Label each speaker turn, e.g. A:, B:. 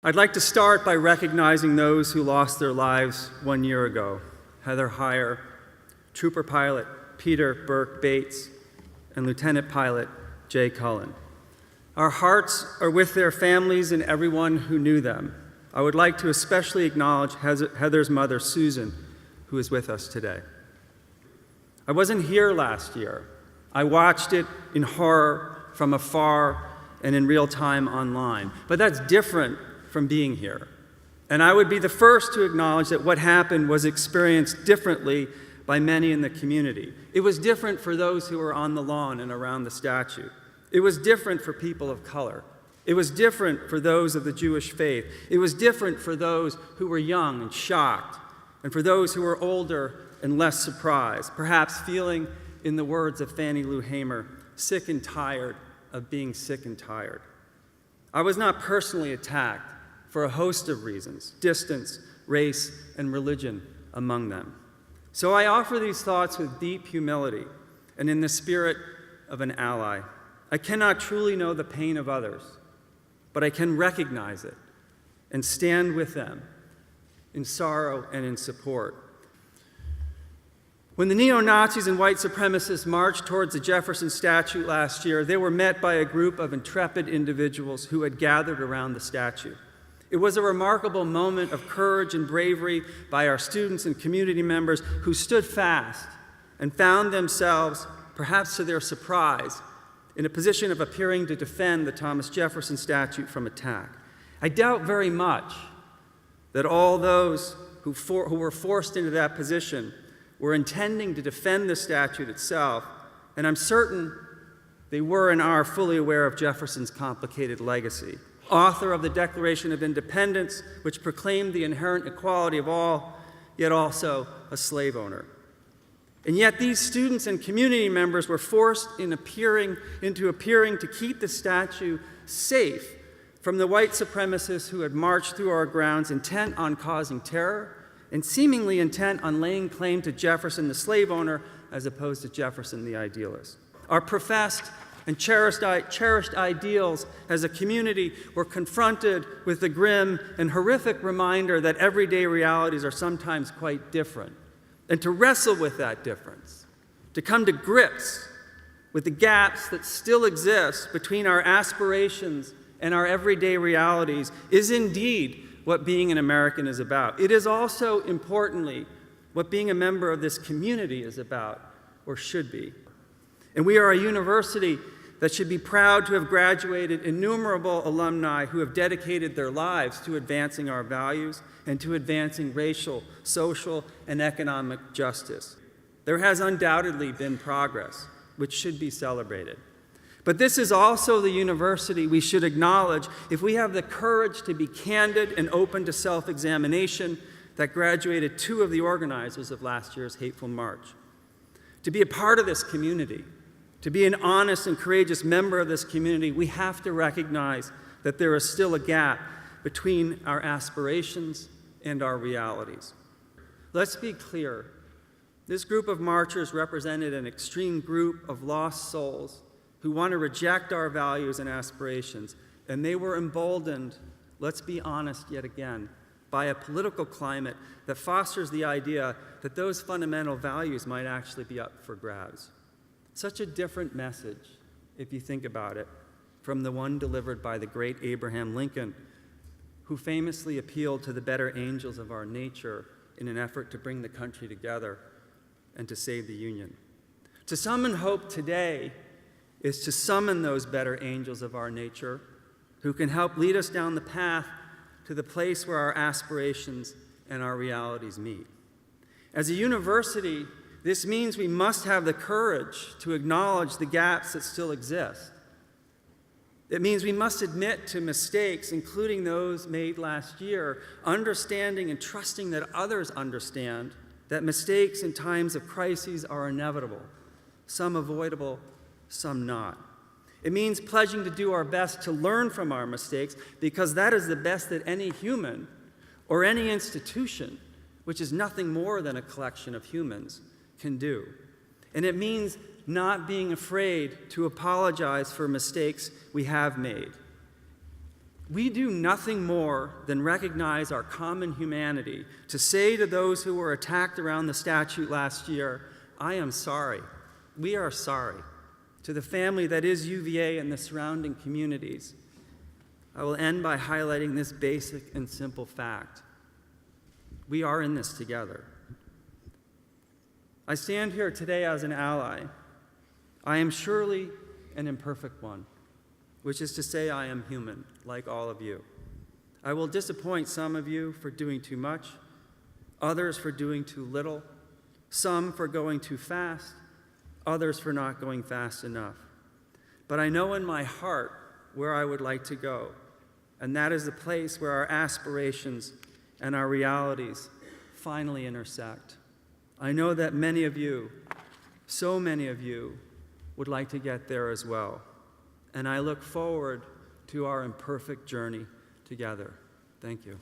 A: I'd like to start by recognizing those who lost their lives 1 year ago: Heather Heyer, Trooper Pilot Peter Burke Bates, and Lieutenant Pilot Jay Cullen. Our hearts are with their families and everyone who knew them. I would like to especially acknowledge Heather's mother, Susan, who is with us today. I wasn't here last year. I watched it in horror from afar and in real time online. But that's different from being here. And I would be the first to acknowledge that what happened was experienced differently by many in the community. It was different for those who were on the lawn and around the statue. It was different for people of color. It was different for those of the Jewish faith. It was different for those who were young and shocked, and for those who were older and less surprised, perhaps feeling, in the words of Fannie Lou Hamer, sick and tired of being sick and tired. I was not personally attacked for a host of reasons: distance, race, and religion among them. So I offer these thoughts with deep humility and in the spirit of an ally. I cannot truly know the pain of others, but I can recognize it and stand with them in sorrow and in support. When the neo-Nazis and white supremacists marched towards the Jefferson statue last year, they were met by a group of intrepid individuals who had gathered around the statue. It was a remarkable moment of courage and bravery by our students and community members who stood fast and found themselves, perhaps to their surprise, in a position of appearing to defend the Thomas Jefferson statue from attack. I doubt very much that all those who were forced into that position were intending to defend the statue itself, and I'm certain they were and are fully aware of Jefferson's complicated legacy. Author of the Declaration of Independence, which proclaimed the inherent equality of all, yet also a slave owner. And yet these students and community members were forced into appearing to keep the statue safe from the white supremacists who had marched through our grounds intent on causing terror and seemingly intent on laying claim to Jefferson, the slave owner, as opposed to Jefferson, the idealist. Our professed and cherished ideals as a community were confronted with the grim and horrific reminder that everyday realities are sometimes quite different. And to wrestle with that difference, to come to grips with the gaps that still exist between our aspirations and our everyday realities, is indeed what being an American is about. It is also, importantly, what being a member of this community is about, or should be. And we are a university that should be proud to have graduated innumerable alumni who have dedicated their lives to advancing our values and to advancing racial, social, and economic justice. There has undoubtedly been progress, which should be celebrated. But this is also the university we should acknowledge if we have the courage to be candid and open to self-examination that graduated two of the organizers of last year's Hateful March. To be a part of this community, to be an honest and courageous member of this community, we have to recognize that there is still a gap between our aspirations and our realities. Let's be clear. This group of marchers represented an extreme group of lost souls who want to reject our values and aspirations, and they were emboldened, let's be honest yet again, by a political climate that fosters the idea that those fundamental values might actually be up for grabs. Such a different message, if you think about it, from the one delivered by the great Abraham Lincoln, who famously appealed to the better angels of our nature in an effort to bring the country together and to save the Union. To summon hope today is to summon those better angels of our nature who can help lead us down the path to the place where our aspirations and our realities meet. As a university, this means we must have the courage to acknowledge the gaps that still exist. It means we must admit to mistakes, including those made last year, understanding and trusting that others understand that mistakes in times of crises are inevitable, some avoidable, some not. It means pledging to do our best to learn from our mistakes, because that is the best that any human or any institution, which is nothing more than a collection of humans, can do. And it means not being afraid to apologize for mistakes we have made. We do nothing more than recognize our common humanity to say to those who were attacked around the statue last year, I am sorry. We are sorry. To the family that is UVA and the surrounding communities, I will end by highlighting this basic and simple fact. We are in this together. I stand here today as an ally. I am surely an imperfect one, which is to say I am human, like all of you. I will disappoint some of you for doing too much, others for doing too little, some for going too fast, others for not going fast enough. But I know in my heart where I would like to go, and that is the place where our aspirations and our realities finally intersect. I know that many of you, so many of you, would like to get there as well. And I look forward to our imperfect journey together. Thank you.